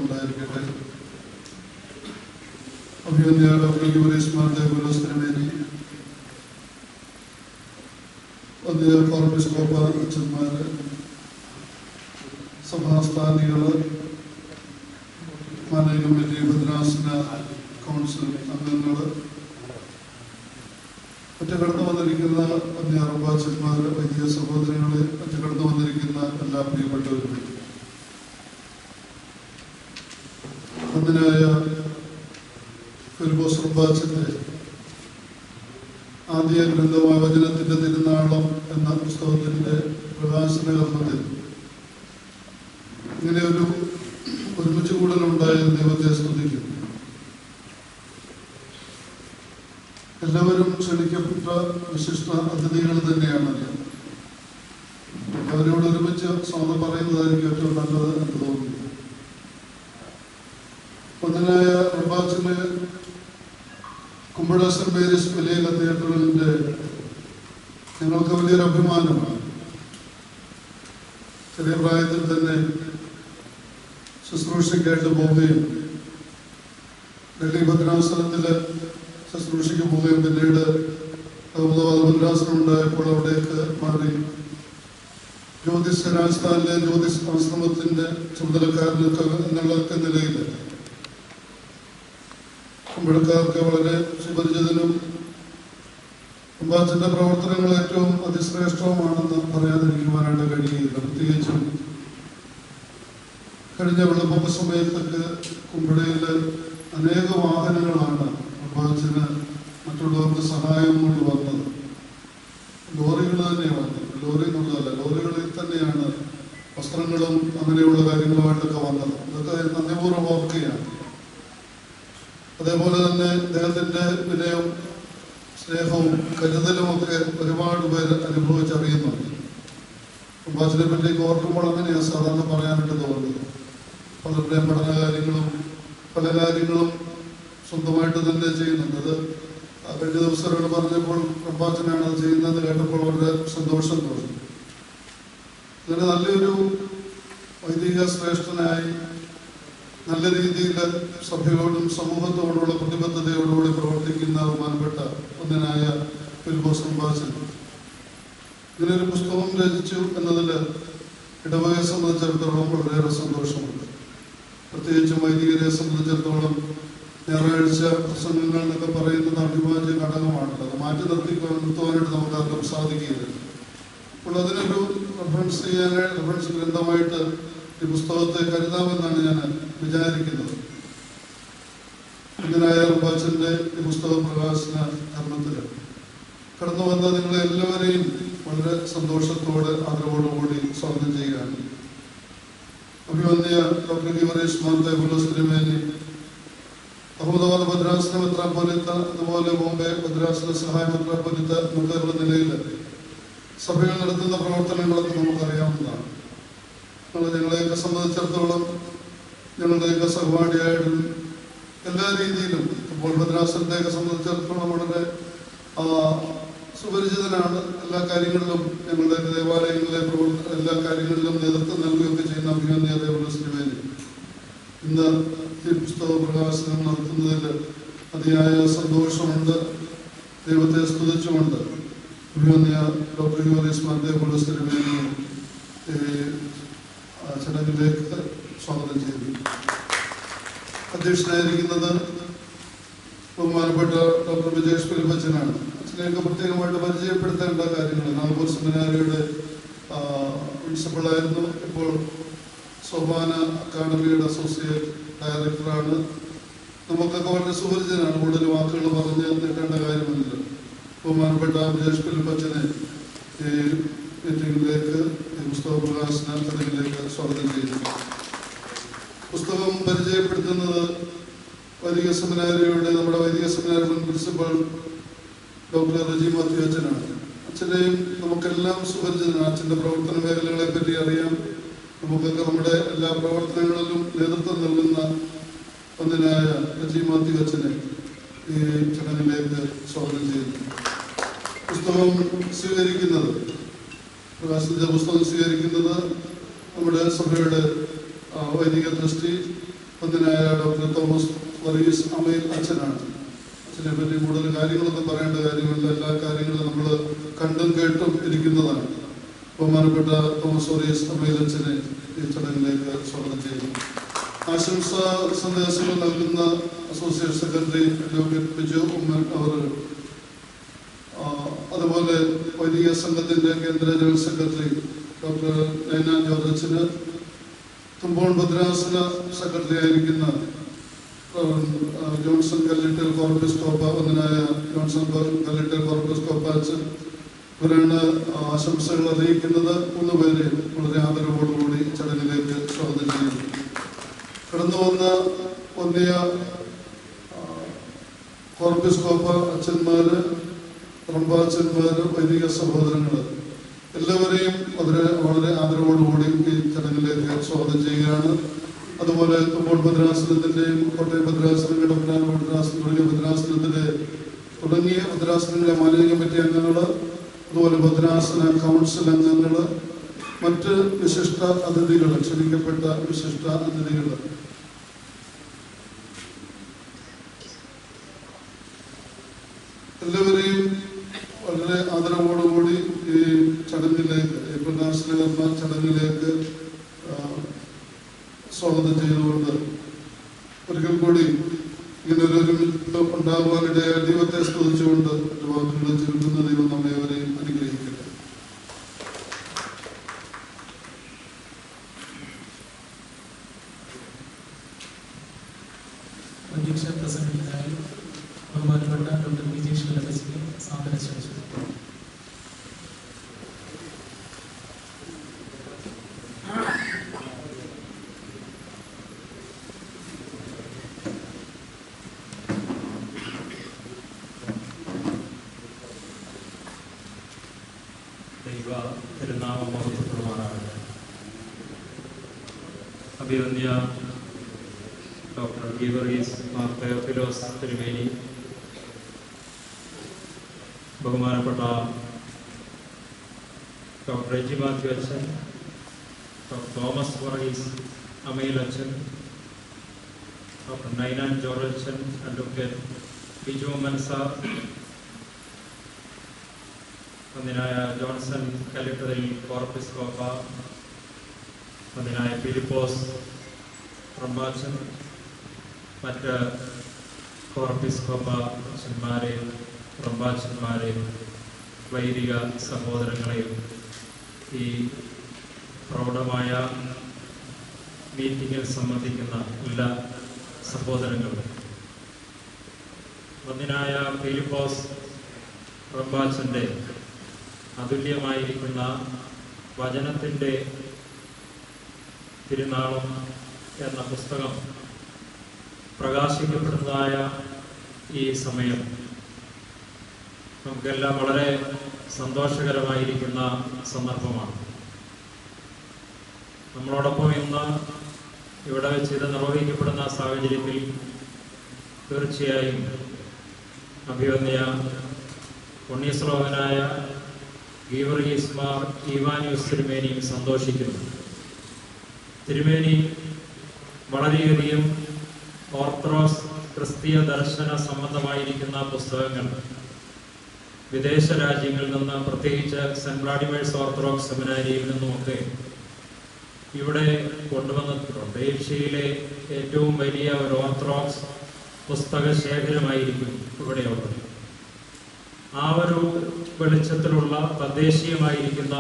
ഉണ്ടായിരിക്കട്ടെ. അഭിനന്ദ ഡോക്ടർ ഗിരീഷ് മാർദേവസ്ത്രമേരി, ഫോർബിസ്കോപ്പ അച്ഛന്മാർ, സഭാസ്ഥാനികൾ, manage committee, ഭദ്രാസന കൗൺസിൽ അംഗങ്ങൾ, മറ്റു കടന്നു വന്നിരിക്കുന്ന അന്യാറമ്പാച്ചന്മാർ, വൈദിക സഹോദരങ്ങളെ, മറ്റു കടന്നു വന്നിരിക്കുന്ന എല്ലാ പ്രിയപ്പെട്ടവരും, ഒന്നിനായ ഫിലിപ്പോസ് റമ്പാച്ചന്റെ ആദ്യ ഗ്രന്ഥമായ വചനത്തിന്റെ തിരുനാളം എന്ന പുസ്തകത്തിന്റെ പ്രകാശന കർമ്മത്തിൽ ഇങ്ങനെ ഒരു ഒരുമിച്ച് കൂടലുണ്ടായ ദൈവത്തെ സ്തുതിക്കും. എല്ലാവരും ക്ഷണിക്കപ്പെട്ട വിശിഷ്ട അതിഥികൾ തന്നെയാണ്. അവരോട് ഒരുമിച്ച് സ്വാഗതം പറയുന്നതായിരിക്കും ഏറ്റവും നല്ലത് എന്ന് തോന്നുന്നു. ഒന്നിനായ റമ്പാച്ചന് കുമ്പഴ സെന്റ് മേരീസ് വലിയ തിയേറ്ററുകളിന്റെ ഞങ്ങൾക്ക് വലിയൊരു അഭിമാനമാണ്. ചെറിയ പ്രായത്തിൽ തന്നെ ശുശ്രൂഷയ്ക്കായിട്ട് പോവുകയും ഡൽഹി ഭദ്രാസനത്തില് ശുശ്രൂഷയ്ക്ക് പോവുകയും പിന്നീട് ഭദ്രാസനം ഉണ്ടായപ്പോൾ അവിടേക്ക് മാറി ജ്യോതിഷ രാജസ്ഥാനിലെ ജ്യോതിഷ ആശ്രമത്തിന്റെ ചുമതലക്കാരനൊക്കെ എന്നുള്ള നിലയിൽ കുമ്പഴക്കാർക്ക് വളരെ സുപരിചിതനും റമ്പാച്ചന്റെ പ്രവർത്തനങ്ങൾ ഏറ്റവും അതിശ്രേഷ്ഠവുമാണെന്ന് പറയാതിരിക്കുവാനായിട്ട് കഴിയുകയില്ല. പ്രത്യേകിച്ചും കഴിഞ്ഞ വെള്ളപ്പൊക്ക സമയത്തൊക്കെ കുമ്പഴയിൽ അനേക വാഹനങ്ങളാണ് റമ്പാച്ചന് മറ്റുള്ളവർക്ക് സഹായം കൊണ്ട് വന്നത്. ലോറികൾ തന്നെയാണ് വന്നത്, ലോറി എന്നുള്ളതല്ല, ലോറികളിൽ തന്നെയാണ് വസ്ത്രങ്ങളും അങ്ങനെയുള്ള കാര്യങ്ങളുമായിട്ടൊക്കെ വന്നത്. ഇതൊക്കെ നന്ദിപൂർവ്വം ഓർക്കുകയാണ്. അതേപോലെ തന്നെ അദ്ദേഹത്തിന്റെ വിനയവും സ്നേഹവും കരുതലും ഒക്കെ ഒരുപാട് പേര് അനുഭവിച്ചറിയുന്നുണ്ട്. റമ്പാച്ചനെ പറ്റി ഓർക്കുമ്പോൾ അങ്ങനെയാണ് സാധാരണ പറയാനായിട്ട് തോന്നുന്നത്. പലരുടെയും പഠന കാര്യങ്ങളും പല കാര്യങ്ങളും സ്വന്തമായിട്ട് തന്നെ ചെയ്യുന്നുണ്ട്. അത് കഴിഞ്ഞ ദിവസം ഒരാൾ പറഞ്ഞപ്പോൾ റമ്പാച്ചനാണ് അത് ചെയ്യുന്നത് കേട്ടപ്പോൾ വളരെ സന്തോഷം തോന്നി. അങ്ങനെ നല്ലൊരു വൈദിക ശ്രേഷ്ഠനായി നല്ല രീതിയിൽ സഭയോടും സമൂഹത്തോടുള്ള പ്രതിബദ്ധതയോടുകൂടി പ്രവർത്തിക്കുന്ന ബഹുമാനപ്പെട്ട ഒന്നിനായ ഫിലിപ്പോസ് റമ്പാച്ചൻ ഇങ്ങനൊരു പുസ്തകം രചിച്ചു എന്നതിൽ ഇടവകയെ സംബന്ധിച്ചിടത്തോളം വളരെയേറെ സന്തോഷമുണ്ട്. പ്രത്യേകിച്ചും വൈദികരെ സംബന്ധിച്ചിടത്തോളം ഞായറാഴ്ച പ്രസംഗങ്ങൾ എന്നൊക്കെ പറയുന്നത് അഭിവാജ്യ ഘടകമാണല്ലോ. അത് മാറ്റി നിർത്തുവാനായിട്ട് നമുക്ക് ആർക്കും സാധിക്കുകയില്ല. അപ്പോൾ അതിനൊരു റെഫറൻസ് ഗ്രന്ഥമായിട്ട് ഈ പുസ്തകത്തെ കരുതാമെന്നാണ് ഞാൻ വിചാരിക്കുന്നത്. ഇതിനായ റമ്പാച്ചന്റെ ഈ പുസ്തക പ്രകാശന കർമ്മത്തിൽ കടന്നു വന്ന നിങ്ങളെ എല്ലാവരെയും വളരെ സന്തോഷത്തോടെ ആദരവോടുകൂടി സ്വാഗതം ചെയ്യുകയാണ്. അഭിവന്യ ഡോക്ടർ ഗിരീഷ് മാർദേവസ്ത്രമേരി, അഹമ്മദാബാദ് ഭദ്രാസന മെത്രാപ്പൊലീത്ത, അതുപോലെ ബോംബെ ഭദ്രാസന സഹായ മെത്രാപ്പൊലീത്ത എന്നൊക്കെയുള്ള നിലയിൽ സഭകൾ നടത്തുന്ന പ്രവർത്തനങ്ങളൊക്കെ നമുക്കറിയാവുന്നതാണ്. ഞങ്ങളെയൊക്കെ സംബന്ധിച്ചിടത്തോളം ഞങ്ങളുടെയൊക്കെ സഹപാഠിയായിട്ടും എല്ലാ രീതിയിലും ഇപ്പോൾ ഭദ്രാസനത്തെയൊക്കെ സംബന്ധിച്ചിടത്തോളം വളരെ സുപരിചിതനാണ്. എല്ലാ കാര്യങ്ങളിലും ഞങ്ങളുടെ ദേവാലയങ്ങളിലെ എല്ലാ കാര്യങ്ങളിലും നേതൃത്വം നൽകുകയൊക്കെ ചെയ്യുന്ന അഭിനന്ദ ദേവസ്വമേനി ഇന്ന് ഈ പുസ്തക പ്രകാശനം നടത്തുന്നതിൽ അതിയായ സന്തോഷമുണ്ട്. ദൈവത്തെ സ്തുതിച്ചുകൊണ്ട് അഭിനന്ദ ഡോക്ടർ ഗിരീഷ് മാർദേവസ്ത്രമേനി ചടങ്ങിലേക്ക് സ്വാഗതം ചെയ്തു. അധ്യക്ഷനായിരിക്കുന്നത് ബഹുമാനപ്പെട്ട ഡോക്ടർ വിജേഷ് ഫിലിപ്പച്ചനാണ്. അച്ഛനെയൊക്കെ പ്രത്യേകമായിട്ട് പരിചയപ്പെടുത്തേണ്ട കാര്യങ്ങൾ. നാഗൂർ സെമിനാരിയുടെ പ്രിൻസിപ്പളായിരുന്നു. ഇപ്പോൾ സോപാന അക്കാഡമിയുടെ അസോസിയേറ്റ് ഡയറക്ടറാണ്. നമുക്കൊക്കെ വളരെ സുപരിചിതനാണ്. കൂടുതൽ വാക്കുകൾ പറഞ്ഞ് നീട്ടേണ്ട കാര്യമില്ല. ബഹുമാനപ്പെട്ട വിജേഷ് ഫിലിപ്പച്ചനെ ഈ മീറ്റിംഗിലേക്ക്, ഈ പുസ്തക പ്രകാശന ചടങ്ങിലേക്ക് സ്വാഗതം ചെയ്യുന്നു. പുസ്തകം പരിചയപ്പെടുത്തുന്നത് വൈദിക സെമിനാരിയുടെ നമ്മുടെ വൈദിക സെമിനാരി മുൻ പ്രിൻസിപ്പൽ ഡോക്ടർ റജി മാത്യു അച്ഛനാണ്. അച്ഛനെയും നമുക്കെല്ലാം സുപരിചിതനാണ്. അച്ഛൻ്റെ പ്രവർത്തന മേഖലകളെ പറ്റി അറിയാം. നമുക്കൊക്കെ നമ്മുടെ എല്ലാ പ്രവർത്തനങ്ങളിലും നേതൃത്വം നൽകുന്ന ഒന്നിനായ റജി മാത്യു അച്ഛനെ ഈ ചടങ്ങിലേക്ക് സ്വാഗതം ചെയ്യുന്നു. പുസ്തകം സ്വീകരിക്കുന്നത്, പ്രകാശിച്ച പുസ്തകം സ്വീകരിക്കുന്നത് നമ്മുടെ സഭയുടെ വൈദിക ട്രസ്റ്റി ഒന്നിനായ ഡോക്ടർ തോമസ് വർഗീസ് അമയിൽ അച്ഛനാണ്. അച്ഛനെ പറ്റി കൂടുതൽ കാര്യങ്ങളൊന്നും പറയേണ്ട കാര്യമില്ല. എല്ലാ കാര്യങ്ങളും നമ്മൾ കണ്ടും കേട്ടും ഇരിക്കുന്നതാണ്. ബഹുമാനപ്പെട്ട തോമസ് വർഗീസ് അമയിൽ അച്ഛനെ ഈ ചടങ്ങിലേക്ക് സ്വാഗതം ചെയ്യുന്നു. ആശംസ സന്ദേശങ്ങൾ നൽകുന്ന associate secretary advocate Biju Oommen അവർ, അതുപോലെ വൈദിക സംഘത്തിന്റെ കേന്ദ്ര general secretary doctor Naina George അച്ഛന്, തുമ്പോൺ ഭദ്രാസന സെക്രട്ടറി ആയിരിക്കുന്ന ജോൺസൺ കല്ലിട്ടൽ കോർപ്പിസ്കോപ്പ ഒന്നിനായ ജോൺസൺ കല്ലിട്ടൽ കോർപ്പിസ്കോപ്പ അച്ഛൻ, ഇവരാണ് ആശംസകൾ അറിയിക്കുന്നത്. 3 പേരെ വളരെ ആദരവോടുകൂടി ചടങ്ങിലേക്ക് സ്വാഗതം ചെയ്യുന്നു. കടന്നു വന്ന ഒന്നിയ കോർപ്പിസ്കോപ്പ അച്ഛന്മാര്, റമ്പാച്ചന്മാര്, വൈദിക സഹോദരങ്ങള് എല്ലാവരെയും വളരെ ആദരവോടുകൂടി ഈ ചടങ്ങിലേക്ക് സ്വാഗതം ചെയ്യുകയാണ്. അതുപോലെ തുമ്പോൺ ഭദ്രാസനത്തിന്റെയും കോട്ടയം ഭദ്രാസനം, ഇടപ്പനാട് ഭദ്രാസനം തുടങ്ങിയ ഭദ്രാസനങ്ങളിലെ മാനേജിംഗ് കമ്മിറ്റി അംഗങ്ങള്, അതുപോലെ ഭദ്രാസന കൗൺസിൽ അംഗങ്ങള്, മറ്റ് വിശിഷ്ട അതിഥികള്, ക്ഷണിക്കപ്പെട്ട വിശിഷ്ട അതിഥികള്, എല്ലാവരെയും വളരെ ആദരവോടുകൂടി ഈ ചടങ്ങിലേക്ക്, ഈ പ്രകാശനകർമ്മ ചടങ്ങിലേക്ക് സ്വാഗതം ചെയ്തുകൊണ്ട് ഒരിക്കൽ കൂടി ഇങ്ങനൊരു ഉണ്ടാകുവാനിടയായ ദൈവത്തെ സ്തുതിച്ചുകൊണ്ട് വാക്കുകൾ ചുരുക്കുന്ന ദൈവം നമ്മെ അവരെയും അനുഗ്രഹിക്കട്ടെ. അധ്യക്ഷ പ്രസംഗത്തിനായി ബഹുമാനപ്പെട്ട ഡോക്ടർ വിജേഷ് ലഭസിനെ സാദരം ക്ഷണിച്ചു. അഭിവന്ദ്യ ഡോക്ടർ ഗീവർഗീസ് മാർ തെയോഫിലോസ് തിരുമേനി, ബഹുമാനപ്പെട്ട ഡോക്ടർ എജി മാത്യു അച്ഛൻ, ഡോക്ടർ തോമസ് വർഗീസ് അമയിൽ അച്ഛൻ, ഡോക്ടർ നൈനാൻ ജോർജ് അച്ഛൻ, അഡ്വക്കേറ്റ് ബിജു ഉമ്മൻ സാർ, ഒന്നിനായ ജോൺസൺ കലിട്ടതിൽ കോർപ്പിസ്കോപ്പ, ഒന്നിനായ ഫിലിപ്പോസ് റമ്പാച്ചൻ, മറ്റ് കോർപ്പിസ്കോപ്പ അച്ഛന്മാരെയും റമ്പാച്ചന്മാരെയും വൈദിക സഹോദരങ്ങളെയും ഈ പ്രൗഢമായ മീറ്റിങ്ങിൽ സംബന്ധിക്കുന്ന എല്ലാ സഹോദരങ്ങളും, ഒന്നിനായ ഫിലിപ്പോസ് റമ്പാച്ചൻ്റെ അതുല്യമായിരിക്കുന്ന വചനത്തിൻ്റെ തിരുനാളം എന്ന പുസ്തകം പ്രകാശിക്കപ്പെടുന്നതായ ഈ സമയം നമുക്കെല്ലാം വളരെ സന്തോഷകരമായിരിക്കുന്ന സന്ദർഭമാണ്. നമ്മളോടൊപ്പം ഇന്ന് ഇവിടെ വെച്ച് ഇത് നിർവഹിക്കപ്പെടുന്ന സാഹചര്യത്തിൽ തീർച്ചയായും അഭിവന്യ പുണ്യശ്ലോകനായ ഗീവർഗീസ് മാർ ഈവാനിയോസ് തിരുമേനിയും സന്തോഷിക്കുന്നു. തിരുമേനി വളരെയധികം ഓർത്തഡോക്സ് ക്രിസ്തീയ ദർശന സംബന്ധമായിരിക്കുന്ന പുസ്തകങ്ങൾ വിദേശ രാജ്യങ്ങളിൽ നിന്ന്, പ്രത്യേകിച്ച് സെന്റ് വ്ളാഡിമേഴ്സ് ഓർത്തഡോക്സ് സെമിനാരിയിൽ നിന്നുമൊക്കെ ഇവിടെ കൊണ്ടുവന്നിട്ടുണ്ട്. ഏഷ്യയിലെ ഏറ്റവും വലിയ ഒരു ഓർത്തഡോക്സ് പുസ്തക ശേഖരമായിരിക്കും ഇവിടെയുള്ളത്. ആ ഒരു വെളിച്ചത്തിലുള്ള തദ്ദേശീയമായിരിക്കുന്ന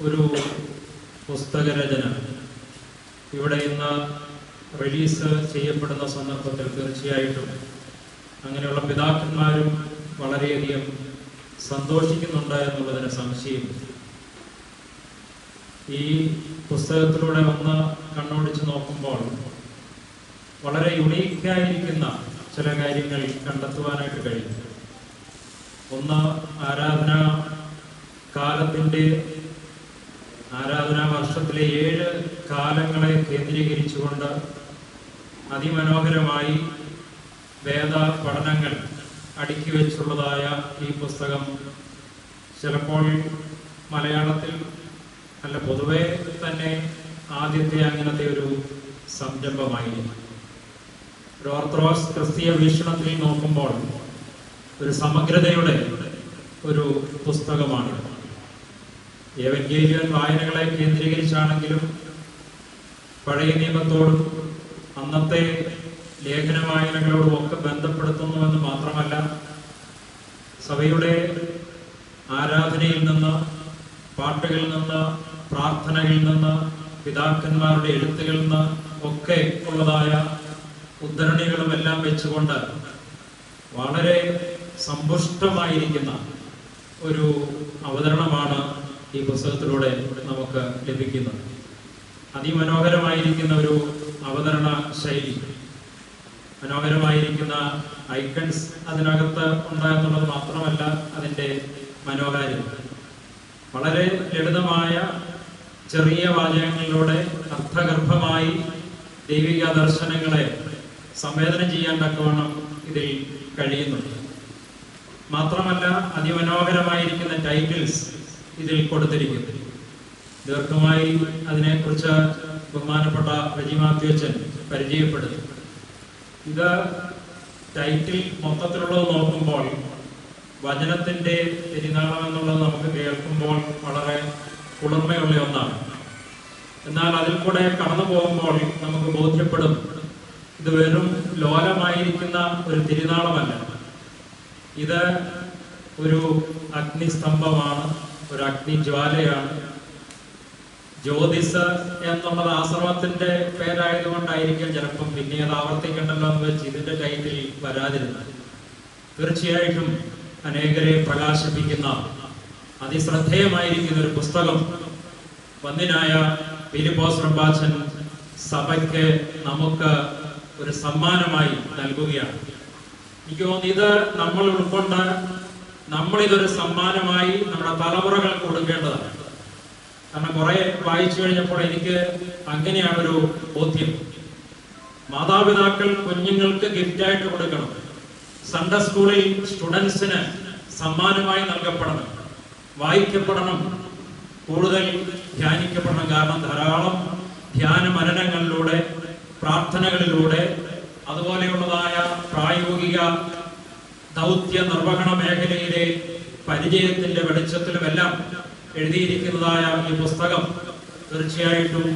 ഒരു പുസ്തകരചന ഇവിടെ ഇന്ന് റിലീസ് ചെയ്യപ്പെടുന്ന സന്ദർഭത്തിൽ തീർച്ചയായിട്ടും അങ്ങനെയുള്ള പിതാക്കന്മാരും വളരെയധികം സന്തോഷിക്കുന്നുണ്ട് എന്നുള്ളതിന് സംശയമില്ല. ഈ പുസ്തകത്തിലൂടെ ഒന്ന് കണ്ണോടിച്ച് നോക്കുമ്പോൾ വളരെ യുണീക്കായിരിക്കുന്ന ചില കാര്യങ്ങൾ കണ്ടെത്തുവാനായിട്ട് കഴിയും. ഒന്ന്, ആരാധനാ വർഷത്തിലെ 7 കാലങ്ങളെ കേന്ദ്രീകരിച്ചുകൊണ്ട് അതിമനോഹരമായി വേദ പഠനങ്ങൾ അടുക്കി വെച്ചുള്ളതായ ഈ പുസ്തകം ചിലപ്പോൾ മലയാളത്തിൽ അല്ല, പൊതുവെ തന്നെ ആദ്യത്തെ അങ്ങനത്തെ ഒരു സംരംഭമായിരുന്നു. ഒരു ഓർത്തഡോക്സ് ക്രിസ്തീയ വീക്ഷണത്തിൽ നോക്കുമ്പോൾ ഒരു സമഗ്രതയുടെ ഒരു പുസ്തകമാണ്. എവൻഗേലിയൻ വായനകളെ കേന്ദ്രീകരിച്ചാണെങ്കിലും പഴയ നിയമത്തോടും അന്നത്തെ ലേഖന വായനകളോടും ഒക്കെ ബന്ധപ്പെടുത്തുന്നുവെന്ന് മാത്രമല്ല, സഭയുടെ ആരാധനയിൽ നിന്ന്, പാട്ടുകളിൽ നിന്ന്, പ്രാർത്ഥനകളിൽ നിന്ന്, പിതാക്കന്മാരുടെ എഴുത്തുകളിൽ നിന്ന് ഒക്കെ ഉള്ളതായ ഉദ്ധരണികളും എല്ലാം വെച്ചുകൊണ്ട് വളരെ സമ്പുഷ്ടമായിരിക്കുന്ന ഒരു അവതരണമാണ് ഈ പുസ്തകത്തിലൂടെ നമുക്ക് ലഭിക്കുന്നത്. അതിമനോഹരമായിരിക്കുന്ന ഒരു അവതരണ ശൈലി, മനോഹരമായിരിക്കുന്ന ഐക്കൺസ് അതിനകത്ത് ഉണ്ടായെന്നുള്ളത് മാത്രമല്ല, അതിൻ്റെ മനോഹാരിത. വളരെ ലളിതമായ ചെറിയ വാചകങ്ങളിലൂടെ അർത്ഥഗർഭമായി ദൈവിക ദർശനങ്ങളെ സംവേദനം ചെയ്യാൻ തക്കവണ്ണം ഇതിൽ കഴിയുന്നുണ്ട്. മാത്രമല്ല, അതിമനോഹരമായിരിക്കുന്ന ടൈറ്റിൽസ് ഇതിൽ കൊടുത്തിരിക്കുന്നു. ദീർഘമായി അതിനെക്കുറിച്ച് ബഹുമാനപ്പെട്ട റെജി മാത്യു അച്ഛൻ പരിചയപ്പെടുത്തി. ഇത് ടൈറ്റിൽ മൊത്തത്തിലുള്ളത് നോക്കുമ്പോൾ വചനത്തിൻ്റെ തിരുനാളം എന്നുള്ളത് നമുക്ക് കേൾക്കുമ്പോൾ വളരെ കുളിർമയുള്ള ഒന്നാണ്. എന്നാൽ അതിൽ കൂടെ കടന്നു പോകുമ്പോൾ നമുക്ക് ബോധ്യപ്പെടും, ഇത് വെറും ലോലമായിരിക്കുന്ന ഒരു തിരുനാളമല്ല, ഇത് ഒരു അഗ്നിസ്തംഭമാണ്, ഒരു അഗ്നിജ്വാലയാണ്. ജ്യോതിസ് എന്നുള്ളത് ആശ്രമത്തിന്റെ പേരായതുകൊണ്ടായിരിക്കും ചിലപ്പം പിന്നെ അത് ആവർത്തിക്കണ്ടല്ലോ എന്ന് വെച്ച് ഇതിന്റെ ടൈറ്റിൽ വരാതിരുന്നത്. തീർച്ചയായിട്ടും അനേകരെ പ്രകാശിപ്പിക്കുന്ന അതിശ്രദ്ധേയമായിരിക്കുന്ന ഒരു പുസ്തകം വന്യനായ പീലിപ്പോസ് റമ്പാച്ചൻ സഭയ്ക്ക് നമുക്ക് ഒരു സമ്മാനമായി നൽകുകയാണ്. എനിക്ക് തോന്നുന്നു ഇത് നമ്മൾ ഉൾക്കൊണ്ട് നമ്മളിതൊരു സമ്മാനമായി നമ്മുടെ തലമുറകൾക്ക് കൊടുക്കേണ്ടതാണ്. കാരണം കുറെ വായിച്ചു കഴിഞ്ഞപ്പോൾ എനിക്ക് അങ്ങനെയാണൊരു ബോധ്യം. മാതാപിതാക്കൾ കുഞ്ഞുങ്ങൾക്ക് ഗിഫ്റ്റായിട്ട് കൊടുക്കണം. സൺഡേ സ്കൂളിൽ സ്റ്റുഡൻസിന് സമ്മാനമായി നൽകപ്പെടണം, വായിക്കപ്പെടണം, കൂടുതൽ ധ്യാനിക്കപ്പെടണം. കാരണം ധാരാളം ധ്യാന മനനങ്ങളിലൂടെ, പ്രാർത്ഥനകളിലൂടെ, അതുപോലെയുള്ളതായ പ്രായോഗിക ദൗത്യ നിർവഹണ മേഖലയിലെ പരിചയത്തിന്റെ വെളിച്ചത്തിലുമെല്ലാം എഴുതിയിരിക്കുന്നതായ ഈ പുസ്തകം തീർച്ചയായിട്ടും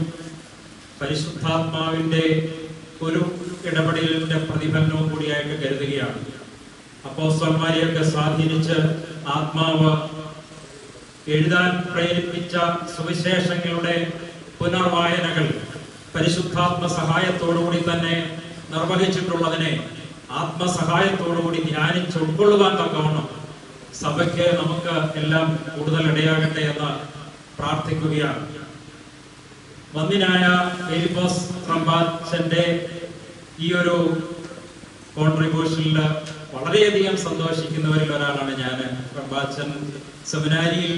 പരിശുദ്ധാത്മാവിന്റെ ഒരു ഇടപെടലിന്റെ പ്രതിഫലനവും കൂടിയായിട്ട് കരുതുകയാണ്. അപ്പോസ്തലന്മാരെയൊക്കെ സ്വാധീനിച്ച് ആത്മാവ് എഴുതാൻ പ്രേരിപ്പിച്ച സുവിശേഷങ്ങളുടെ പുനർവായനകൾ പരിശുദ്ധാത്മ സഹായത്തോടുകൂടി തന്നെ നിർവഹിച്ചിട്ടുള്ളതിനെ ആത്മസഹായത്തോടുകൂടി ധ്യാനിച്ച് ഉൾക്കൊള്ളുവാൻ തക്കവണ്ണം സഭയ്ക്ക് നമുക്ക് എല്ലാം കൂടുതൽ ഇടയാകട്ടെ എന്ന് പ്രാർത്ഥിക്കുകയാണ്. വന്യനായ പീലിപ്പോസ് റമ്പാച്ചന്റെ ഈ ഒരു കോൺട്രിബ്യൂഷനിൽ വളരെയധികം സന്തോഷിക്കുന്നവരിൽ ഒരാളാണ് ഞാൻ. റമ്പാച്ചൻ സെമിനാരിയിൽ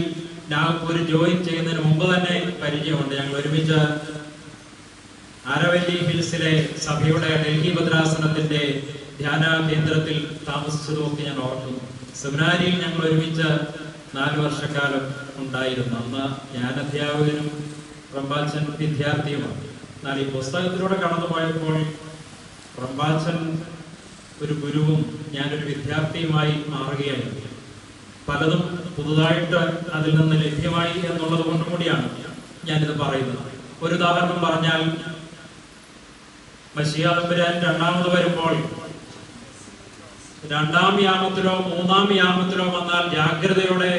നാഗ്പൂർ ജോയിൻ ചെയ്യുന്നതിന് മുമ്പ് തന്നെ പരിചയമുണ്ട്. ഞങ്ങൾ ഒരുമിച്ച് ആരവല്ലി ഹിൽസിലെ സഭയുടെ ഡൽഹി ഭദ്രാസനത്തിന്റെ ധ്യാന കേന്ദ്രത്തിൽ താമസിച്ചതുമൊക്കെ ഞാൻ ഓർക്കുന്നു. സെമിനാരിയിൽ ഞങ്ങൾ ഒരുമിച്ച് 4 വർഷക്കാലം ഉണ്ടായിരുന്നു. അന്ന് ഞാൻ അധ്യാപകനും റമ്പാച്ചൻ വിദ്യാർത്ഥിയുമാണ്. എന്നാൽ ഈ പുസ്തകത്തിലൂടെ കടന്നു പോയപ്പോൾ റമ്പാച്ചൻ ഒരു ഗുരുവും ഞാനൊരു വിദ്യാർത്ഥിയുമായി മാറുകയായിരുന്നു. പലതും പുതുതായിട്ട് അതിൽ നിന്ന് ലഭ്യമായി എന്നുള്ളത് കൊണ്ടും കൂടിയാണ് ഞാനിത് പറയുന്നത്. ഒരു ഉദാഹരണം പറഞ്ഞാൽ, മശിഹാ തമ്പുരാൻ രണ്ടാമത് വരുമ്പോൾ 2-ാം യാമത്തിലോ 3-ാം യാമത്തിലോ വന്നാൽ ജാഗ്രതയോടെ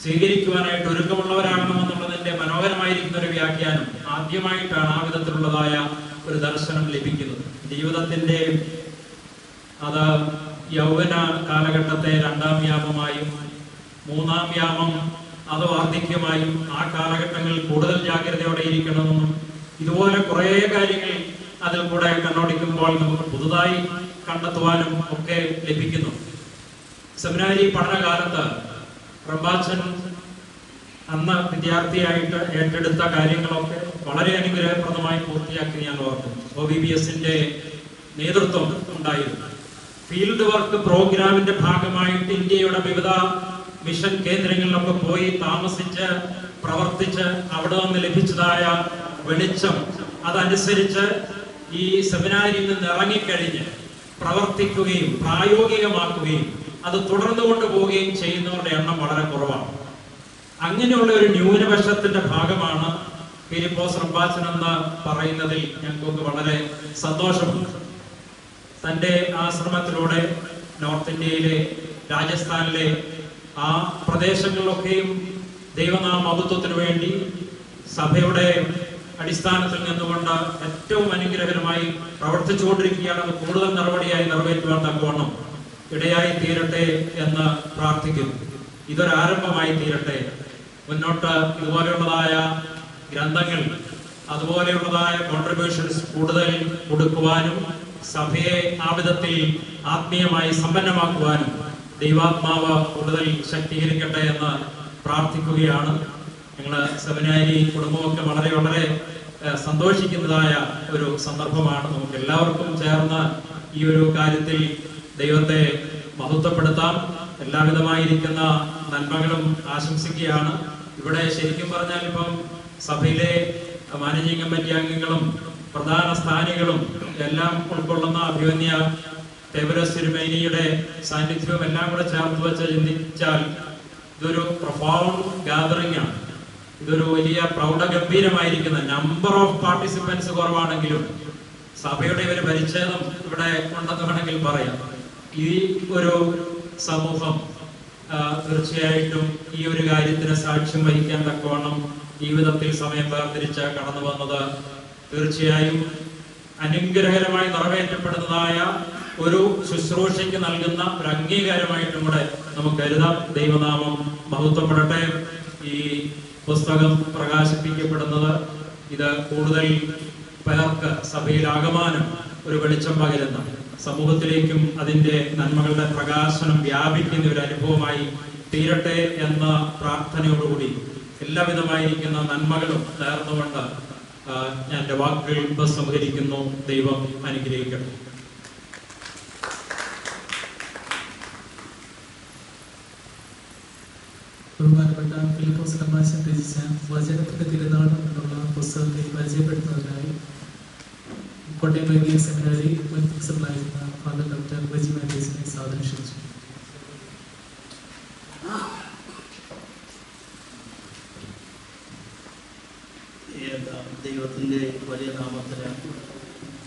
സ്വീകരിക്കുവാനായിട്ട് ഒരുക്കമുള്ളവരാകണമെന്നുള്ളതിന്റെ മനോഹരമായിരിക്കുന്ന ഒരു വ്യാഖ്യാനം ആദ്യമായിട്ടാണ് ആ വിധത്തിലുള്ളതായ ഒരു ദർശനം ലഭിക്കുന്നത്. ജീവിതത്തിന്റെ അത് യൗവന കാലഘട്ടത്തെ 2-ാം യാമമായും 3-ാം യാമം അത് വാർദ്ധക്യമായും ആ കാലഘട്ടങ്ങളിൽ കൂടുതൽ ജാഗ്രതയോടെ ഇരിക്കണമെന്നും ഇതുപോലെ കുറെ കാര്യങ്ങൾ അതിൽ കൂടെ കണ്ണോടിക്കുമ്പോൾ നമുക്ക് പുതുതായി കണ്ടെത്തുവാനും ഒക്കെ ലഭിക്കുന്നു. സെമിനാരി പഠനകാലത്ത് റമ്പാച്ചൻ അന്ന് വിദ്യാർത്ഥിയായിട്ട് ഏറ്റെടുത്ത കാര്യങ്ങളൊക്കെ വളരെ അനുഗ്രഹപ്രദമായി പൂർത്തിയാക്കി ഞാൻ ഓർക്കുന്നു. OBBSന്റെ നേതൃത്വം ഉണ്ടായിരുന്നു. ഫീൽഡ് വർക്ക് പ്രോഗ്രാമിന്റെ ഭാഗമായിട്ട് ഇന്ത്യയുടെ വിവിധ മിഷൻ കേന്ദ്രങ്ങളിലൊക്കെ പോയി താമസിച്ച് പ്രവർത്തിച്ച് അവിടെ നിന്ന് ലഭിച്ചതായ വെളിച്ചം അതനുസരിച്ച് ഈ സെമിനാരിയിൽ നിന്ന് ഇറങ്ങിക്കഴിഞ്ഞ് പ്രവർത്തിക്കുകയും പ്രായോഗികമാക്കുകയും അത് തുടർന്നു കൊണ്ടുപോവുകയും ചെയ്യുന്നവരുടെ എണ്ണം വളരെ കുറവാണ്. അങ്ങനെയുള്ള ഒരു ന്യൂനപക്ഷത്തിന്റെ ഭാഗമാണ് ഫിലിപ്പോസ് റമ്പാച്ചൻ എന്ന് പറയുന്നതിൽ ഞങ്ങൾക്ക് വളരെ സന്തോഷമുണ്ട്. തൻ്റെ ആശ്രമത്തിലൂടെ നോർത്ത് ഇന്ത്യയിലെ രാജസ്ഥാനിലെ ആ പ്രദേശങ്ങളിലൊക്കെയും ദൈവനാമ മഹത്വത്തിനു വേണ്ടി സഭയുടെ അടിസ്ഥാനത്തിൽ നിന്നുകൊണ്ട് ഏറ്റവും അനുഗ്രഹകരമായി പ്രവർത്തിച്ചുകൊണ്ടിരിക്കുകയാണ്. അത് കൂടുതൽ നടപടിയായി നിറവേറ്റുവാൻ തക്കവണ്ണം ഇടയായി തീരട്ടെ എന്ന് പ്രാർത്ഥിക്കുന്നു. ഇതൊരാരംഭമായി തീരട്ടെ. മുന്നോട്ട് ഇതുപോലെയുള്ളതായ ഗ്രന്ഥങ്ങൾ, അതുപോലെയുള്ളതായ കോൺട്രിബ്യൂഷൻസ് കൂടുതൽ കൊടുക്കുവാനും സഭയെ ആ വിധത്തിൽ ആത്മീയമായി സമ്പന്നമാക്കുവാനും ദൈവാത്മാവ് കൂടുതൽ ശക്തീകരിക്കട്ടെ എന്ന് പ്രാർത്ഥിക്കുകയാണ്. ഞങ്ങള് സെമിനാരി കുടുംബമൊക്കെ വളരെ വളരെ സന്തോഷിക്കുന്നതായ ഒരു സന്ദർഭമാണ്. നമുക്ക് എല്ലാവർക്കും ചേർന്ന് ഈ ഒരു കാര്യത്തിൽ ദൈവത്തെ മഹത്വപ്പെടുത്താം. എല്ലാവിധമായിരിക്കുന്ന നന്മകളും ആശംസിക്കുകയാണ്. ഇവിടെ ശരിക്കും പറഞ്ഞാൽ ഇപ്പം സഭയിലെ മാനേജിംഗ് കമ്മിറ്റി അംഗങ്ങളും പ്രധാന സ്ഥാനികളും എല്ലാം ഉൾക്കൊള്ളുന്ന അഭിമന്യ തേവരസ് തിരുമേനിയുടെ സാന്നിധ്യവും എല്ലാം കൂടെ ചേർത്ത് വെച്ച് ചിന്തിച്ചാൽ ഇതൊരു പ്രൊഫൗണ്ട് ഗാദറിംഗ് ആണ്. ഇതൊരു വലിയ പ്രൗഢഗംഭീരമായിരിക്കുന്ന നമ്പർ ഓഫ് പാർട്ടിസിപ്പൻസ് കുറവാണെങ്കിലും സഭയുടെ ഒരു പരിച്ഛേദം ഇവിടെ ഉണ്ടെന്ന് വേണമെങ്കിൽ പറയാം. ഈ ഒരു സമൂഹം തീർച്ചയായിട്ടും ഈ ഒരു കാര്യത്തിന് സാക്ഷ്യം വഹിക്കാൻ തക്കവണ്ണം ഈ വിധത്തിൽ സമയം വേർതിരിച്ച് കടന്നു വന്നത് തീർച്ചയായും അനുഗ്രഹകരമായി നിറവേറ്റപ്പെടുന്നതായ ഒരു ശുശ്രൂഷയ്ക്ക് നൽകുന്ന ഒരു അംഗീകാരമായിട്ടും കൂടെ നമുക്ക് കരുതാം. ദൈവനാമം മഹത്വപ്പെടട്ടെ. ഈ പുസ്തകം പ്രകാശിപ്പിക്കപ്പെടുന്നത് ഇത് കൂടുതൽ പേർക്ക് സഭയിലാകമാനം ഒരു വെളിച്ചം പകരുന്ന സമൂഹത്തിലേക്കും അതിന്റെ നന്മകളുടെ പ്രകാശനം വ്യാപിക്കുന്ന ഒരു അനുഭവമായി തീരട്ടെ എന്ന പ്രാർത്ഥനയോടുകൂടി എല്ലാവിധമായിരിക്കുന്ന നന്മകളും നേർന്നുകൊണ്ട് ഞാൻ എൻ്റെ വാക്കുകൾ ഉപസംഹരിക്കുന്നു. ദൈവം അനുഗ്രഹിക്കട്ടെ. ബഹുമാനപ്പെട്ട ഫിലിപ്പോസ് റമ്പാച്ചൻ രചിച്ച വചനത്തിന്റെ തിരുനാൾ എന്നുള്ള പുസ്തകത്തെ പരിചയപ്പെടുത്തുന്നതിനായി കോട്ടയം വൈദിക സെമിനാരി മുൻ പ്രിൻസിപ്പലായിരുന്ന ഫാദർ ഡോക്ടർ റജി മാത്യൂസിനെ സാദരം ക്ഷണിച്ചു. ദൈവത്തിൻ്റെ വലിയ നാമത്തിന്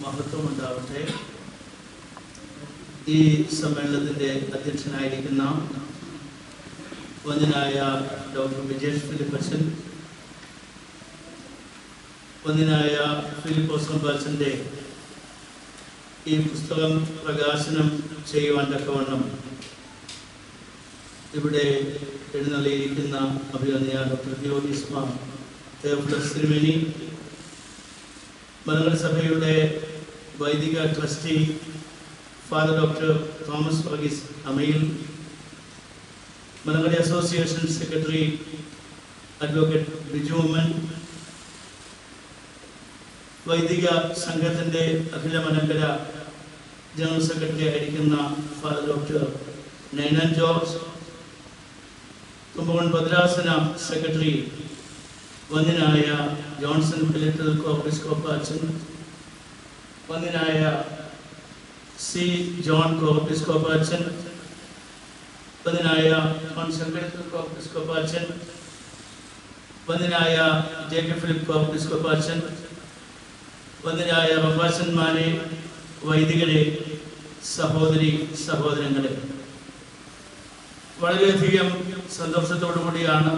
മഹത്വം ഉണ്ടാവട്ടെ. ഈ സമ്മേളനത്തിൻ്റെ അധ്യക്ഷനായിരിക്കുന്ന വന്യനായ ഡോക്ടർ വിജേഷ് ഫിലിപ്പച്ചൻ, വന്യനായ ഫിലിപ്പോസ് റമ്പാച്ചൻ്റെ ഈ പുസ്തകം പ്രകാശനം ചെയ്യുവാൻ തക്കവണ്ണം ഇവിടെ എഴുന്നള്ളിയിരിക്കുന്ന അഭിനന്ദന ഡോക്ടർ ജ്യോതിസ്മ തേവരസ് തിരുമേനി, മലങ്കര സഭയുടെ വൈദിക trustee father doctor Thomas Varghese Amayil, Malankara association secretary advocate Biju Oommen, വൈദിക സംഘത്തിൻ്റെ അഖില മലങ്കര ജനറൽ സെക്രട്ടറി ആയിരിക്കുന്ന ഫാദർ ഡോക്ടർ നൈനൻ ജോർജ്, കുംഭകോൺ ഭദ്രാസന സെക്രട്ടറി വന്യനായ ജോൺസൺ ഫിലിപ്പിൽ കോർപ്പിസ്കോപ്പ അച്ഛൻ, വന്യനായ സി ജോൺ കോർപ്പിസ്കോപ്പ അച്ഛൻ, വന്യനായ കോർപ്പിസ്കോപ്പ അച്ഛൻ, വന്യനായ ജേക്കബ് ഫിലിപ്പ് കോർപ്പിസ്കോപ്പ അച്ഛൻ, വന്യനായ റമ്പാച്ചന്മാരെ, വൈദികരെ, സഹോദരി സഹോദരങ്ങളെ, വളരെയധികം സന്തോഷത്തോടു കൂടിയാണ്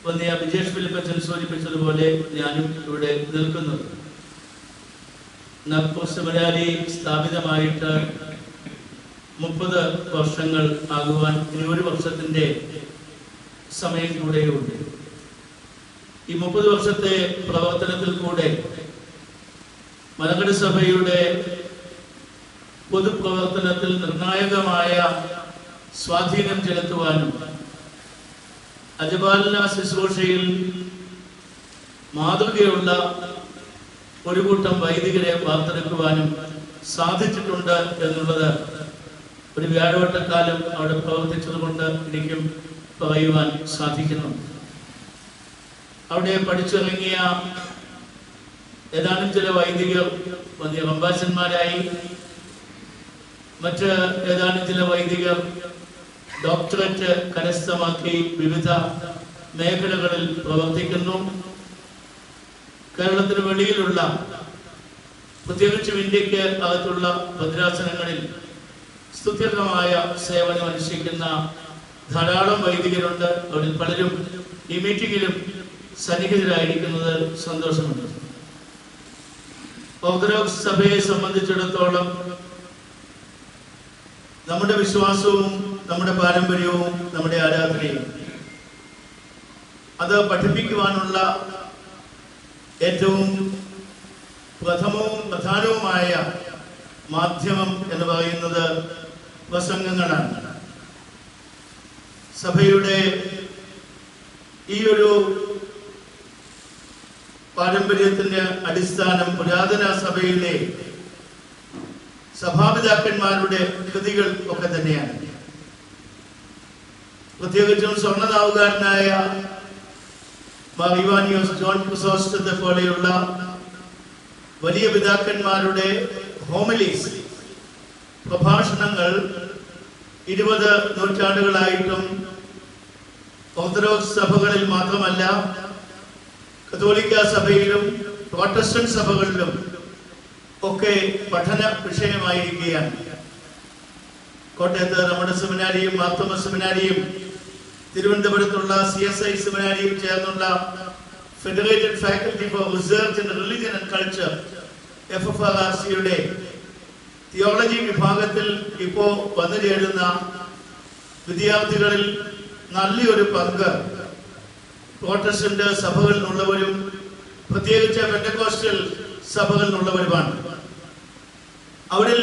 വന്യ വിജേഷ് ഫിലിപ്പച്ചൻ സൂചിപ്പിച്ചതുപോലെ ഞാനും ഇവിടെ നിൽക്കുന്നത്. നഗ്പൂർ സെമിനാരി സ്ഥാപിതമായിട്ട് 30 വർഷങ്ങൾ ആകുവാൻ ഇനി 1 വർഷത്തിൻ്റെ സമയം കൂടെയുണ്ട്. ഈ 30 വർഷത്തെ പ്രവർത്തനത്തിൽ കൂടെ മലങ്കര സഭയുടെ പൊതുപ്രവർത്തനത്തിൽ നിർണായകമായ സ്വാധീനം ചെലുത്തുവാനും അജപാലന ശുശ്രൂഷയിൽ മാതൃകയുള്ള ഒരു കൂട്ടം വൈദികരെ വാർത്തെടുക്കുവാനും സാധിച്ചിട്ടുണ്ട് എന്നുള്ളത് ഒരു വ്യാഴവട്ടക്കാലം അവിടെ പ്രവർത്തിച്ചതുകൊണ്ട് എനിക്കും പറയുവാൻ സാധിക്കുന്നു. അവിടെ പഠിച്ചിറങ്ങിയ ഏതാനും ചില വൈദികർ വലിയ റംബാച്ചന്മാരായി, മറ്റ് ഏതാനും ചില വൈദികർ ഡോക്ടറേറ്റ് കരസ്ഥമാക്കി വിവിധ മേഖലകളിൽ പ്രവർത്തിക്കുന്നു. കേരളത്തിന് വെളിയിലുള്ള, പ്രത്യേകിച്ചും ഇന്ത്യക്ക് അകത്തുള്ള ഭദ്രാസനങ്ങളിൽ സ്തുത്യർഹമായ സേവനം അനുഷ്ഠിക്കുന്ന ധാരാളം വൈദികരുണ്ട്. അവരിൽ പലരും ഈ മീറ്റിംഗിലും സന്നിഹിതരായിരിക്കുന്നത് സന്തോഷമുണ്ട്. ഓർത്തഡോക്സ് സഭയെ സംബന്ധിച്ചിടത്തോളം നമ്മുടെ വിശ്വാസവും നമ്മുടെ പാരമ്പര്യവും നമ്മുടെ ആരാധനയും അത് പഠിപ്പിക്കുവാനുള്ള ഏറ്റവും പ്രഥമവും പ്രധാനവുമായ മാധ്യമം എന്ന് പറയുന്നത് പ്രസംഗങ്ങളാണ്. സഭയുടെ ഈ ഒരു പാരമ്പര്യത്തിന്റെ അടിസ്ഥാനം പുരാതന സഭയിലെ സഭാപിതാക്കന്മാരുടെ കൃതികൾ ഒക്കെ തന്നെയാണ്. പ്രത്യേകിച്ചും സ്വർണ്ണനാവുകാരനായ മാർ ഇവാനിയോസ് ജോൺ ക്രിസോസ്റ്റത്തെ പോലെയുള്ള വലിയ പിതാക്കന്മാരുടെ ഹോമിലീസ്, പ്രഭാഷണങ്ങൾ 20 നൂറ്റാണ്ടുകളായിട്ടും ഓർത്തഡോക്സ് സഭകളിൽ മാത്രമല്ല കത്തോലിക്ക സഭയിലും പ്രോട്ടസ്റ്റന്റ് സഭകളിലും ഒക്കെ പഠന വിഷയമായിരിക്കുകയാണ്. കോട്ടയത്ത് നമ്മുടെ സെമിനാരിയും മാർത്തോമ സെമിനാരിയും തിരുവനന്തപുരത്തുള്ള CSI സെമിനാരിയും ചേർന്നുള്ള federated faculty for research in religion and culture FFRRCയുടെ തിയോളജി വിഭാഗത്തിൽ ഇപ്പോൾ വന്നു ചേരുന്ന വിദ്യാർത്ഥികളിൽ നല്ലൊരു പങ്ക് പ്രോട്ടസ്റ്റന്റ് സഭകളിൽ നിന്നുള്ളവരും പ്രത്യേകിച്ച് പെന്തക്കോസ്റ്റൽ സഭകളിൽ നിന്നുള്ളവരുമാണ്. അവരിൽ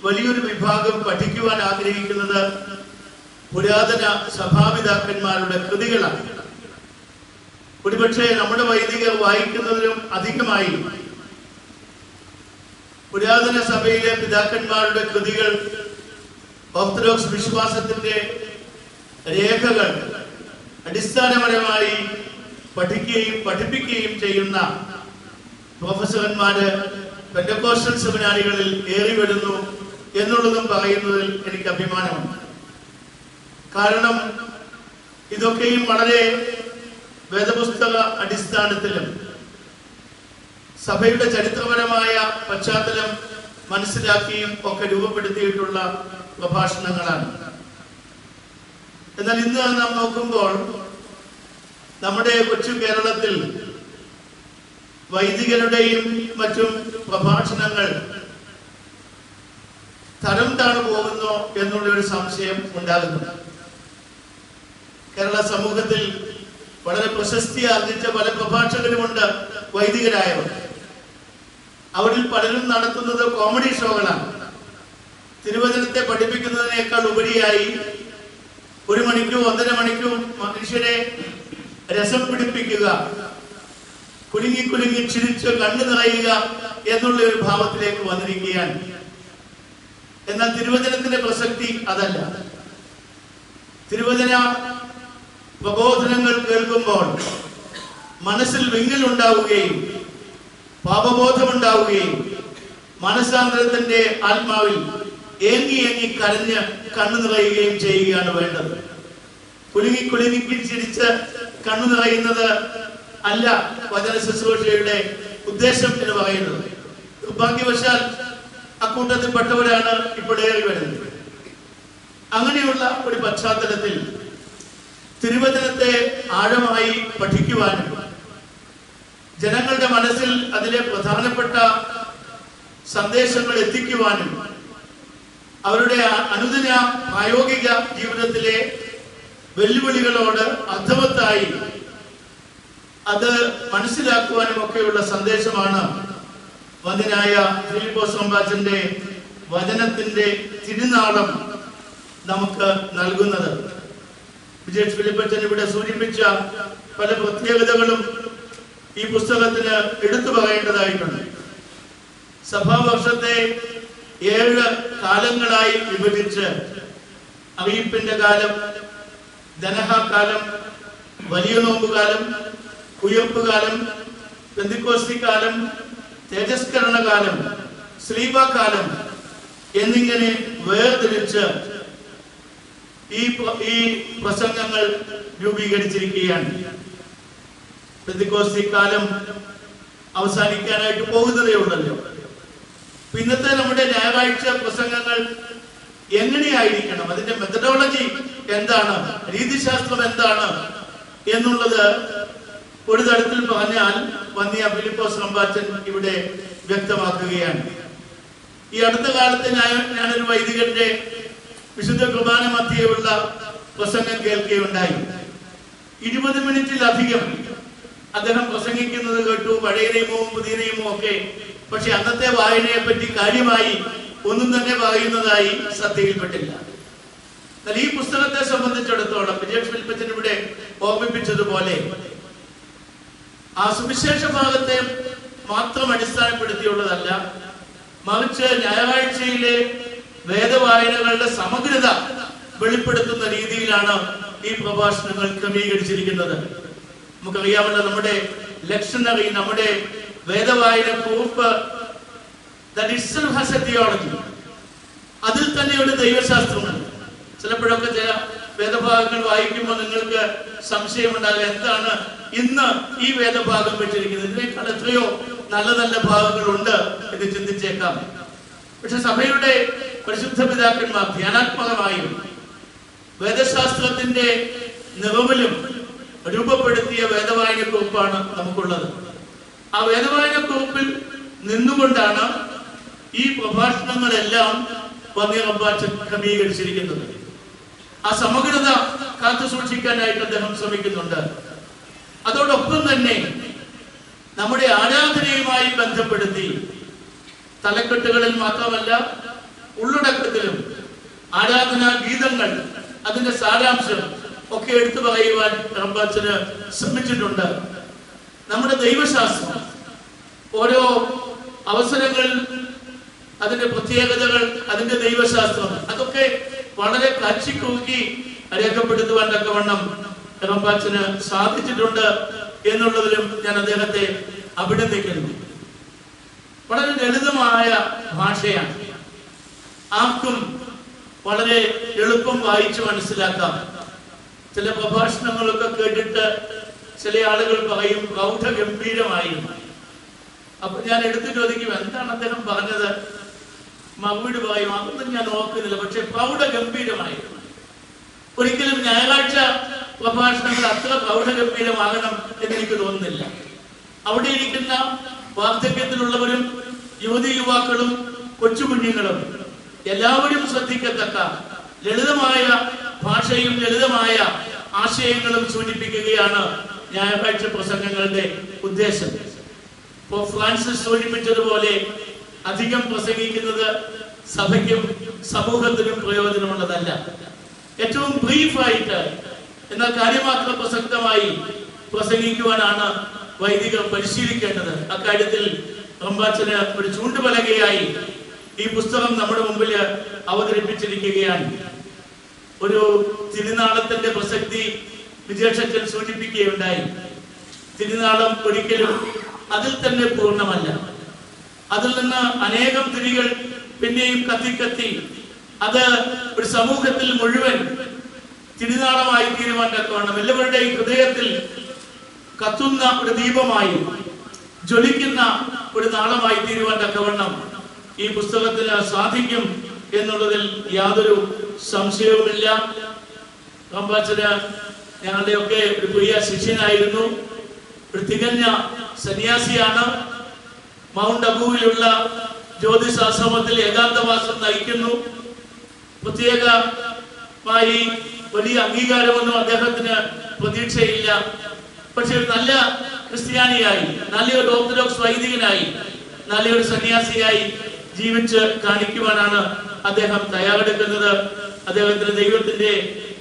വലിയൊരു വിഭാഗം പഠിക്കുവാൻ ആഗ്രഹിക്കുന്നത് പുരാതന സഭാപിതാക്കന്മാരുടെ കൃതികളാണ്. ഒരുപക്ഷെ നമ്മുടെ വൈദികർ വായിക്കുന്നതിലും അധികമായി പുരാതന സഭയിലെ പിതാക്കന്മാരുടെ കൃതികൾ, ഓർത്തഡോക്സ് വിശ്വാസത്തിന്റെ രേഖകൾ അടിസ്ഥാനപരമായി പഠിക്കുകയും പഠിപ്പിക്കുകയും ചെയ്യുന്ന പ്രൊഫസർമാര് പെന്തക്കോസ്റ്റൽ സെമിനാരികളിൽ ഏറി വരുന്നു എന്നുള്ളതും പറയുന്നതിൽ എനിക്ക് അഭിമാനമുണ്ട്. കാരണം ഇതൊക്കെയും വളരെ വേദപുസ്തക അടിസ്ഥാനത്തിലും സഭയുടെ ചരിത്രപരമായ പശ്ചാത്തലം മനസ്സിലാക്കിയും ഒക്കെ രൂപപ്പെടുത്തിയിട്ടുള്ള പ്രഭാഷണങ്ങളാണ്. എന്നാൽ ഇന്ന് നാം നോക്കുമ്പോൾ നമ്മുടെ കൊച്ചു കേരളത്തിൽ വൈദികരുടെയും മറ്റും പ്രഭാഷണങ്ങൾ തരം താണു പോകുന്നു എന്നുള്ളൊരു സംശയം ഉണ്ടാകുന്നുണ്ട്. കേരള സമൂഹത്തിൽ വളരെ പ്രശസ്തി ആർജിച്ച പല പ്രഭാഷകരുമുണ്ട്, വൈദികരായവർ. അവരിൽ പലരും നടത്തുന്നത് കോമഡി ഷോകളാണ്. തിരുവചനത്തെ പഠിപ്പിക്കുന്നതിനേക്കാൾ ഉപരിയായി 1 മണിക്കൂർ 1.5 മണിക്കൂർ മനുഷ്യരെ രസം പിടിപ്പിക്കുക, കുലുങ്ങി കുലുങ്ങി ചിരിച്ച് കണ്ണു നിറയുക എന്നുള്ള ഒരു ഭാവത്തിലേക്ക് വന്നിരിക്കുകയാണ്. എന്നാൽ തിരുവചനത്തിന്റെ പ്രസക്തി അതല്ല. തിരുവചന പ്രബോധനങ്ങൾ കേൾക്കുമ്പോൾ മനസ്സിൽ വിങ്ങൽ ഉണ്ടാവുകയും പാപബോധമുണ്ടാവുകയും മനസാന്തരത്തിന്റെ ആത്മാവിൽ ഏങ്ങി ഏങ്ങി കരഞ്ഞ് കണ്ണു നിറയുകയും ചെയ്യുകയാണ് വേണ്ടത്. കുലുങ്ങി കുലുങ്ങി ചിരിച്ച് കണ്ണു നിറയുന്നത് അല്ല വചന ശുശ്രൂഷയുടെ ഉദ്ദേശം എന്ന് പറയുന്നത്. നിർഭാഗ്യവശാൽ അക്കൂട്ടത്തിൽ പെട്ടവരാണ് ഇപ്പോൾ ഏറി വരുന്നത്. അങ്ങനെയുള്ള ഒരു പശ്ചാത്തലത്തിൽ തിരുവചനത്തെ ആഴമായി പഠിക്കുവാനും ജനങ്ങളുടെ മനസ്സിൽ അതിലെ പ്രധാനപ്പെട്ട സന്ദേശങ്ങൾ എത്തിക്കുവാനും അവരുടെ അനുദിന പ്രായോഗിക ജീവിതത്തിലെ വെല്ലുവിളികളോട് അർത്ഥവത്തായി അത് മനസ്സിലാക്കുവാനും ഒക്കെയുള്ള സന്ദേശമാണ് വന്ദനായ ഫിലിപ്പോസ് റംബാച്ചന്റെ വചനത്തിന്റെ തിരുനാളം നമുക്ക് നൽകുന്നത്. വിജയ് ഫിലിപ്പച്ചൻ ഇവിടെ സൂചിപ്പിച്ച പല പ്രത്യേകതകളും ഈ പുസ്തകത്തിന് എടുത്തു പറയേണ്ടതായിട്ടുണ്ട്. സഭാവർഷത്തെ 7 കാലങ്ങളായി വിഭജിച്ച് അറിയിപ്പിന്റെ കാലം, ധനഹ കാലം, വലിയ നോമ്പുകാലം, ഉയർപ്പ് കാലം, പെന്തിക്കോസ്തി കാലം, തേജസ്കരണ കാലം, സ്ലീബ കാലം എന്നിങ്ങനെ വേർതിരിച്ച് ഈ പ്രസംഗങ്ങൾ രൂപീകരിച്ചിരിക്കുകയാണ്. പെന്തിക്കോസ്തി കാലം അവസാനിക്കാനായിട്ട് പോകുന്നതേ ഉള്ളല്ലോ. ഇന്നത്തെ നമ്മുടെ ഞായറാഴ്ച പ്രസംഗങ്ങൾ എങ്ങനെയായിരിക്കണം, അതിന്റെ മെത്തഡോളജി എന്താണ്, രീതിശാസ്ത്രം എന്താണ് എന്നുള്ളത് ഒരു തരത്തിൽ പറഞ്ഞാൽ വന്യ ഫിലിപ്പോസ് റമ്പാച്ചൻ ഇവിടെ വ്യക്തമാക്കുകയാണ്. ഈ അടുത്ത കാലത്ത് ഞാനൊരു വൈദികന്റെ വിശുദ്ധ കുർബാന മധ്യേയുള്ള പ്രസംഗം കേൾക്കുകയുണ്ടായി. 20 മിനിറ്റിലധികം അദ്ദേഹം പ്രസംഗിക്കുന്നത് കേട്ടു, പഴയ നിയമവും പുതിയ നിയമവും ഒക്കെ. പക്ഷെ അന്നത്തെ വായനയെ പറ്റി കാര്യമായി ഒന്നും തന്നെ പറയുന്നതായി ശ്രദ്ധയിൽപ്പെട്ടില്ല. എന്നാൽ ഈ പുസ്തകത്തെ സംബന്ധിച്ചിടത്തോളം വിജേഷ് ഫിലിപ്പച്ചൻ ഇവിടെ ഓർമ്മിപ്പിച്ചതുപോലെ ആ സുവിശേഷ ഭാഗത്തെ മാത്രം അടിസ്ഥാനപ്പെടുത്തിയുള്ളതല്ല, മറിച്ച് ഞായറാഴ്ചയിലെ വേദവായനകളുടെ സമഗ്രത വെളിപ്പെടുത്തുന്ന രീതിയിലാണ് ഈ പ്രഭാഷണങ്ങൾ ക്രമീകരിച്ചിരിക്കുന്നത്. നമുക്കറിയാമല്ലോ, നമ്മുടെ ലെക്ഷണറി, നമ്മുടെ വേദവായന കുറിപ്പ്, that itself has a theology. അതിൽ തന്നെ ഒരു ദൈവശാസ്ത്രമുണ്ട്. ചിലപ്പോഴൊക്കെ ചില വേദഭാഗങ്ങൾ വായിക്കുമ്പോൾ നിങ്ങൾക്ക് സംശയമുണ്ടാകുക, എന്താണ് ഇന്ന് ഈ വേദഭാഗം വെച്ചിരിക്കുന്നത്, ഇതിനേക്കാൾ എത്രയോ നല്ല നല്ല ഭാഗങ്ങളുണ്ട് എന്ന് ചിന്തിച്ചേക്കാം. പക്ഷെ സഭയുടെ പരിശുദ്ധ പിതാക്കന്മാർ ധ്യാനാത്മകമായും വേദശാസ്ത്രത്തിന്റെ നിറവിലും രൂപപ്പെടുത്തിയ വേദവായന കുറിപ്പാണ് നമുക്കുള്ളത്. ആ വേദവായന കുറിപ്പിൽ നിന്നുകൊണ്ടാണ് ഈ പ്രഭാഷണങ്ങളെല്ലാം വന്യ റമ്പാച്ചൻ ക്രമീകരിച്ചിരിക്കുന്നത്. ആ സമഗ്രത കാത്തു സൂക്ഷിക്കാനായിട്ട് അദ്ദേഹം ശ്രമിക്കുന്നുണ്ട്. അതോടൊപ്പം തന്നെ നമ്മുടെ ആരാധനയുമായി ബന്ധപ്പെടുത്തി തലക്കെട്ടുകളിൽ മാത്രമല്ല ഉള്ളടക്കത്തിലും ആരാധനാ ഗീതങ്ങൾ, അതിന്റെ സാരാംശം ഒക്കെ എടുത്തു പറയുവാൻ റമ്പാച്ചന് ശ്രമിച്ചിട്ടുണ്ട്. നമ്മുടെ ദൈവശാസ്ത്രം, ഓരോ അവസരങ്ങളിൽ അതിന്റെ പ്രത്യേകതകൾ, അതിന്റെ ദൈവശാസ്ത്രം, അതൊക്കെ വളരെ കാച്ചിക്കൂക്കി രേഖപ്പെടുത്തുവാൻ തക്കവണ്ണം റമ്പാച്ചന് സാധിച്ചിട്ടുണ്ട് എന്നുള്ളതിലും ഞാൻ അദ്ദേഹത്തെ അഭിനന്ദിക്കുന്നു. വളരെ ലളിതമായ ഭാഷയാണ്, ആർക്കും വളരെ എളുപ്പം വായിച്ചു മനസ്സിലാക്കാം. ചില പ്രഭാഷണങ്ങളൊക്കെ കേട്ടിട്ട് ചില ആളുകൾ പറയും പ്രൗഢഗംഭീരമായിരുന്നു. അപ്പൊ ഞാൻ എടുത്തു ചോദിക്കും, എന്താണ് അദ്ദേഹം പറഞ്ഞത്? മറുപടി പറയും, അതൊന്നും ഞാൻ ഓർക്കുന്നില്ല, പക്ഷെ പ്രൗഢഗംഭീരമായിരുന്നു. ഒരിക്കലും ഞായറാഴ്ച പ്രഭാഷണങ്ങൾ അത്ര പ്രൗഢഗംഭീരമാകണം എന്നെനിക്ക് തോന്നുന്നില്ല. അവിടെ ഇരിക്കുന്ന വാർദ്ധക്യത്തിലുള്ളവരും യുവതി യുവാക്കളും കൊച്ചുകുഞ്ഞുങ്ങളും എല്ലാവരും ശ്രദ്ധിക്കത്തക്ക ലളിതമായ ഭാഷയും ലളിതമായ ആശയങ്ങളും സൂചിപ്പിക്കുകയാണ് ഞായറാഴ്ച പ്രസംഗങ്ങളുടെ ഉദ്ദേശം. ഇപ്പോൾ ഫ്രാൻസിസ് സൂചിപ്പിച്ചതുപോലെ അധികം പ്രസംഗിക്കുന്നത് സഭയ്ക്കും സമൂഹത്തിനും പ്രയോജനമുള്ളതല്ല. ഏറ്റവും ബ്രീഫായിട്ട് എന്നാൽ കാര്യമാത്ര പ്രസക്തമായി പ്രസംഗിക്കുവാനാണ് വൈദികർ പരിശീലിക്കേണ്ടത്. അക്കാര്യത്തിൽ റമ്പാച്ചന് ഒരു ചൂണ്ടുപലകയായി ഈ പുസ്തകം നമ്മുടെ മുമ്പിൽ അവതരിപ്പിച്ചിരിക്കുകയാണ്. ഒരു തിരുനാളത്തിന്റെ പ്രസക്തി വിജയക്ഷൻ സൂചിപ്പിക്കുകയുണ്ടായി. തിരുനാളം ഒരിക്കലും അതിൽ തന്നെ പൂർണ്ണമല്ല. അതിൽ നിന്ന് അനേകം തിരികൾ പിന്നെയും കത്തി അത് ഒരു സമൂഹത്തിൽ മുഴുവൻ തിരുനാളമായി തീരുവാൻ തക്കവണ്ണം, എല്ലാവരുടെയും ഹൃദയത്തിൽ കത്തുന്ന ഒരു ദീപമായി ജ്വലിക്കുന്ന ഒരു നാളമായി തീരുവാൻ തക്കവണ്ണം ഈ പുസ്തകത്തിന് സാധിക്കും എന്നുള്ളതിൽ യാതൊരു സംശയവുമില്ല. റമ്പാച്ചന് ഞങ്ങളുടെയൊക്കെ ഒരു പ്രിയ ശിഷ്യനായിരുന്നു. ഒരു തികഞ്ഞ സന്യാസിയാണ്. മൗണ്ട് അബുവിലുള്ള ജ്യോതിശാശ്രമത്തിൽ ഏകാന്തവാസം നയിക്കുന്നു. പ്രത്യേകമായി വലിയ അംഗീകാരമൊന്നും അദ്ദേഹത്തിന് പ്രതീക്ഷയില്ല. പക്ഷെ ഒരു നല്ല ക്രിസ്ത്യാനിയായി, നല്ലൊരു ഓർത്തഡോക്സ് വൈദികനായി, നല്ലൊരു സന്യാസിയായി ജീവിച്ച് കാണിക്കുവാനാണ് അദ്ദേഹം തയ്യാറെടുക്കുന്നത്. അദ്ദേഹത്തിന് ദൈവത്തിന്റെ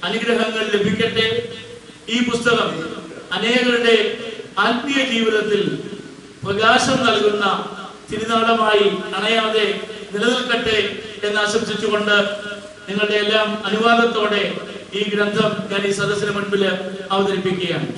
അനുഗ്രഹങ്ങൾ ലഭിക്കട്ടെ. ഈ പുസ്തകം അനേകരുടെ ആത്മീയ ജീവിതത്തിൽ പ്രകാശം നൽകുന്ന തിരുനാളമായി അണയാതെ നിലനിൽക്കട്ടെ എന്ന് ആശംസിച്ചുകൊണ്ട് നിങ്ങളുടെ എല്ലാം അനുവാദത്തോടെ ഈ ഗ്രന്ഥം ഞാൻ ഈ സദസ്സിന് മുൻപിൽ അവതരിപ്പിക്കുകയാണ്.